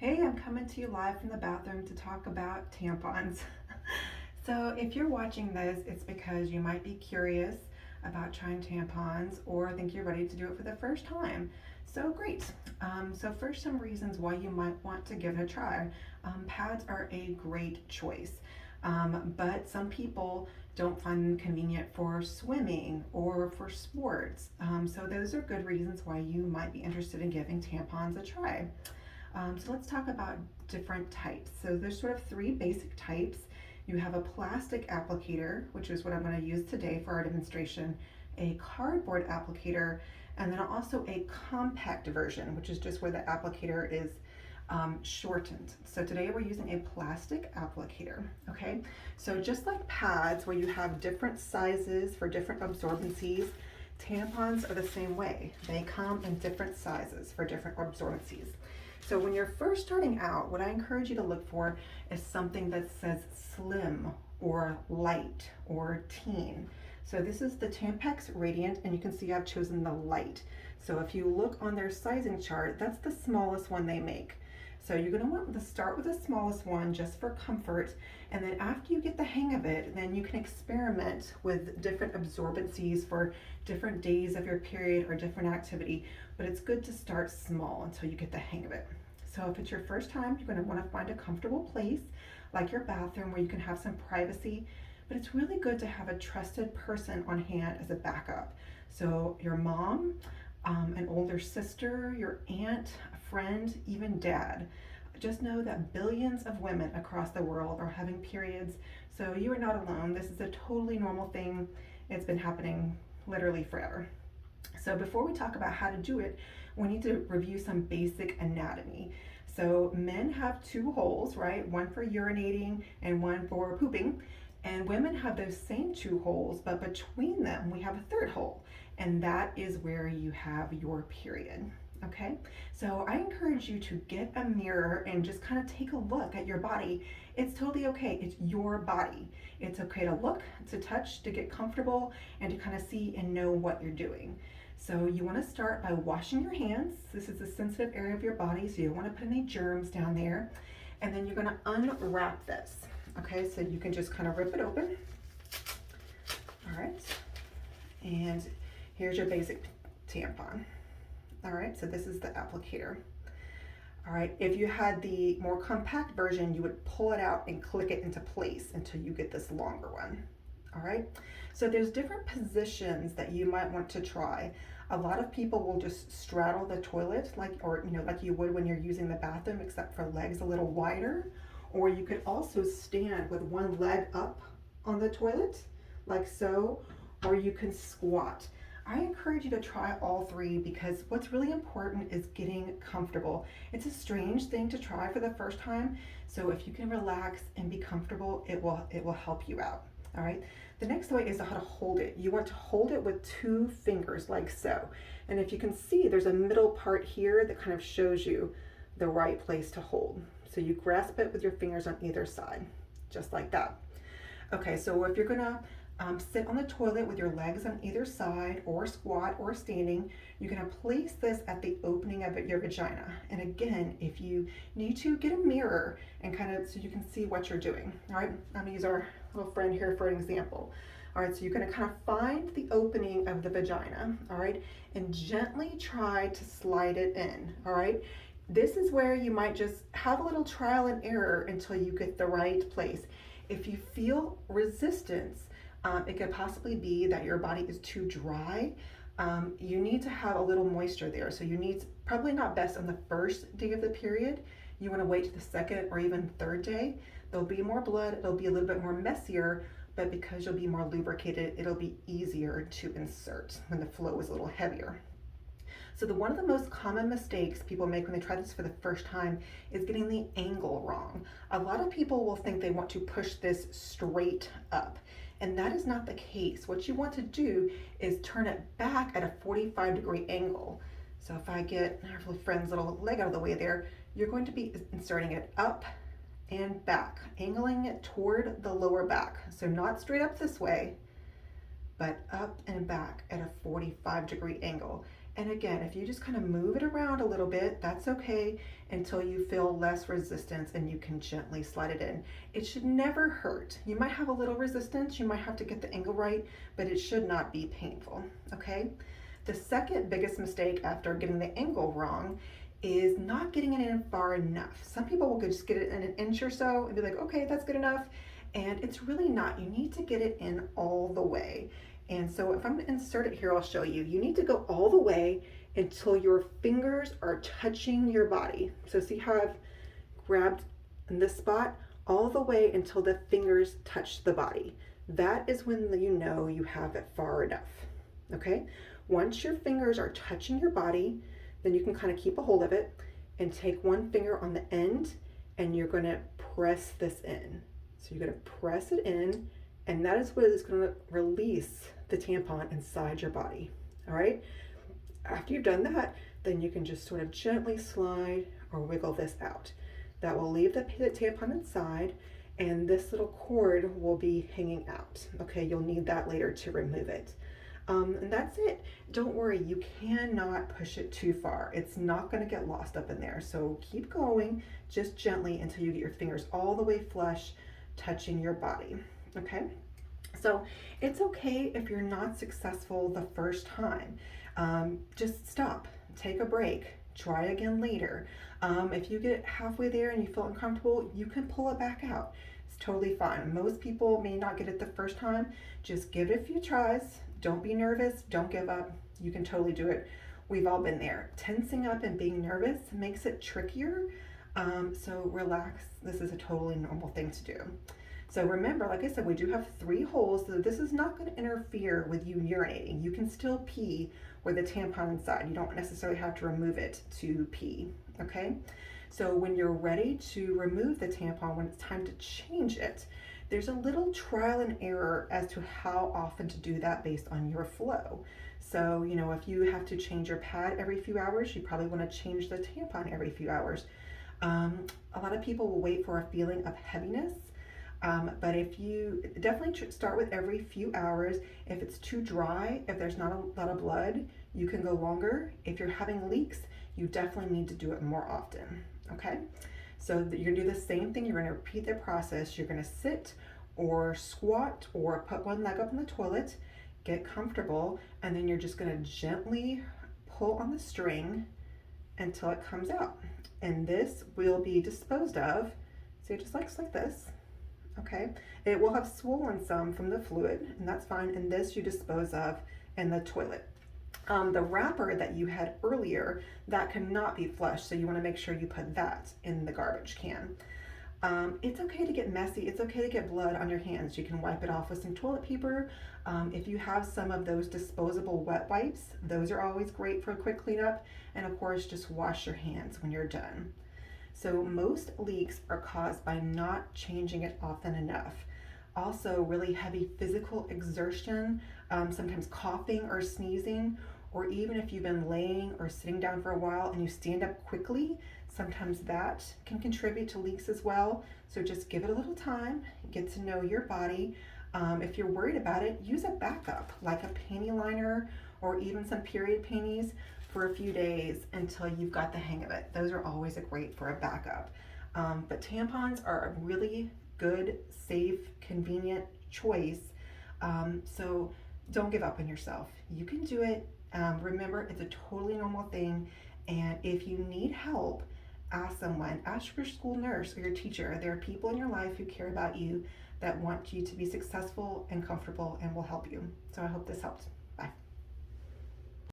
Hey, I'm coming to you live from the bathroom to talk about tampons. So, if you're watching this, it's because you might be curious about trying tampons or think you're ready to do it for the first time. So, great. First, some reasons why you might want to give it a try. Pads are a great choice, but some people don't find them convenient for swimming or for sports. So, those are good reasons why you might be interested in giving tampons a try. So let's talk about different types. So there's sort of three basic types. You have a plastic applicator, which is what I'm going to use today for our demonstration, a cardboard applicator, and then also a compact version, which is just where the applicator is shortened. So today we're using a plastic applicator, okay? So just like pads where you have different sizes for different absorbencies, tampons are the same way. They come in different sizes for different absorbencies. So when you're first starting out, what I encourage you to look for is something that says slim or light or teen. So this is the Tampax Radiant, and you can see I've chosen the light. So if you look on their sizing chart, that's the smallest one they make. So you're going to want to start with the smallest one just for comfort, and then after you get the hang of it, then you can experiment with different absorbencies for different days of your period or different activity, but it's good to start small until you get the hang of it. So if it's your first time, you're going to want to find a comfortable place like your bathroom where you can have some privacy, but it's really good to have a trusted person on hand as a backup. So your mom, an older sister, your aunt, a friend, even dad. Just know that billions of women across the world are having periods, so you are not alone. This is a totally normal thing. It's been happening literally forever. So before we talk about how to do it, we need to review some basic anatomy. So men have two holes, right? One for urinating and one for pooping. And women have those same two holes, but between them we have a third hole, and that is where you have your period. Okay, so I encourage you to get a mirror and just kind of take a look at your body. It's totally okay. It's your body. It's okay to look, to touch, to get comfortable, and to kind of see and know what you're doing. So you want to start by washing your hands. This is a sensitive area of your body, so you don't want to put any germs down there. And then you're going to unwrap this. Okay, so you can just kind of rip it open. All right, and here's your basic tampon. All right, so this is the applicator. All right, if you had the more compact version, you would pull it out and click it into place until you get this longer one. All right, so there's different positions that you might want to try. A lot of people will just straddle the toilet like you would when you're using the bathroom, except for legs a little wider. Or you could also stand with one leg up on the toilet like so, or you can squat. I encourage you to try all three because what's really important is getting comfortable. It's a strange thing to try for the first time, so if you can relax and be comfortable, it will help you out. All right. The next way is how to hold it. You want to hold it with two fingers like so. And if you can see, there's a middle part here that kind of shows you the right place to hold. So you grasp it with your fingers on either side, just like that. Okay, so if you're gonna sit on the toilet with your legs on either side, or squat or standing, you're gonna place this at the opening of your vagina. And again, if you need to, get a mirror and kind of so you can see what you're doing. All right, I'm gonna use our little friend here for an example. All right, so you're gonna kind of find the opening of the vagina, all right, and gently try to slide it in, all right? This is where you might just have a little trial and error until you get the right place. If you feel resistance, it could possibly be that your body is too dry. You need to have a little moisture there. So you need, probably not best on the first day of the period. You want to wait to the second or even third day. There'll be more blood, it'll be a little bit more messier, but because you'll be more lubricated, it'll be easier to insert when the flow is a little heavier. So one of the most common mistakes people make when they try this for the first time is getting the angle wrong. A lot of people will think they want to push this straight up, and that is not the case. What you want to do is turn it back at a 45-degree angle. So if I get our friend's little leg out of the way there, you're going to be inserting it up and back, angling it toward the lower back. So not straight up this way, but up and back at a 45-degree angle. And again, if you just kind of move it around a little bit, that's okay until you feel less resistance and you can gently slide it in. It should never hurt. You might have a little resistance, you might have to get the angle right, but it should not be painful, okay? The second biggest mistake after getting the angle wrong is not getting it in far enough. Some people will just get it in an inch or so and be like, okay, that's good enough. And it's really not. You need to get it in all the way. And so if I'm gonna insert it here, I'll show you. You need to go all the way until your fingers are touching your body. So see how I've grabbed in this spot? All the way until the fingers touch the body. That is when you know you have it far enough, okay? Once your fingers are touching your body, then you can kind of keep a hold of it and take one finger on the end and you're gonna press this in. So you're gonna press it in, and that is what is gonna release the tampon inside your body, all right? After you've done that, then you can just sort of gently slide or wiggle this out. That will leave the tampon inside, and this little cord will be hanging out, okay? You'll need that later to remove it. And that's it. Don't worry, you cannot push it too far. It's not gonna get lost up in there. So keep going, just gently until you get your fingers all the way flush, touching your body, okay? So it's okay if you're not successful the first time. Just stop, take a break, try again later. If you get halfway there and you feel uncomfortable, you can pull it back out. It's totally fine. Most people may not get it the first time. Just give it a few tries. Don't be nervous, don't give up. You can totally do it. We've all been there. Tensing up and being nervous makes it trickier. So relax. This is a totally normal thing to do. So remember, like I said, we do have 3 holes, so this is not going to interfere with you urinating. You can still pee with the tampon inside. You don't necessarily have to remove it to pee, okay? So when you're ready to remove the tampon, when it's time to change it, there's a little trial and error as to how often to do that based on your flow. So, you know, if you have to change your pad every few hours, you probably want to change the tampon every few hours. A lot of people will wait for a feeling of heaviness. But if you definitely start with every few hours. If it's too dry, if there's not a lot of blood, you can go longer. If you're having leaks, you definitely need to do it more often, okay? So you're gonna do the same thing. You're gonna repeat the process. You're gonna sit or squat or put one leg up in the toilet, get comfortable, and then you're just gonna gently pull on the string until it comes out. And this will be disposed of, see, just like this. Okay, it will have swollen some from the fluid, and that's fine, and this you dispose of in the toilet. The wrapper that you had earlier, that cannot be flushed, so you want to make sure you put that in the garbage can. It's okay to get messy, it's okay to get blood on your hands. You can wipe it off with some toilet paper. If you have some of those disposable wet wipes, those are always great for a quick cleanup, and of course just wash your hands when you're done. So most leaks are caused by not changing it often enough. Also, really heavy physical exertion, sometimes coughing or sneezing, or even if you've been laying or sitting down for a while and you stand up quickly, sometimes that can contribute to leaks as well. So just give it a little time, get to know your body. If you're worried about it, use a backup like a panty liner or even some period panties for a few days until you've got the hang of it. Those are always great for a backup. But tampons are a really good, safe, convenient choice. So don't give up on yourself. You can do it. Remember, it's a totally normal thing. And if you need help, ask someone. Ask your school nurse or your teacher. There are people in your life who care about you, that want you to be successful and comfortable and will help you. So I hope this helped. Bye.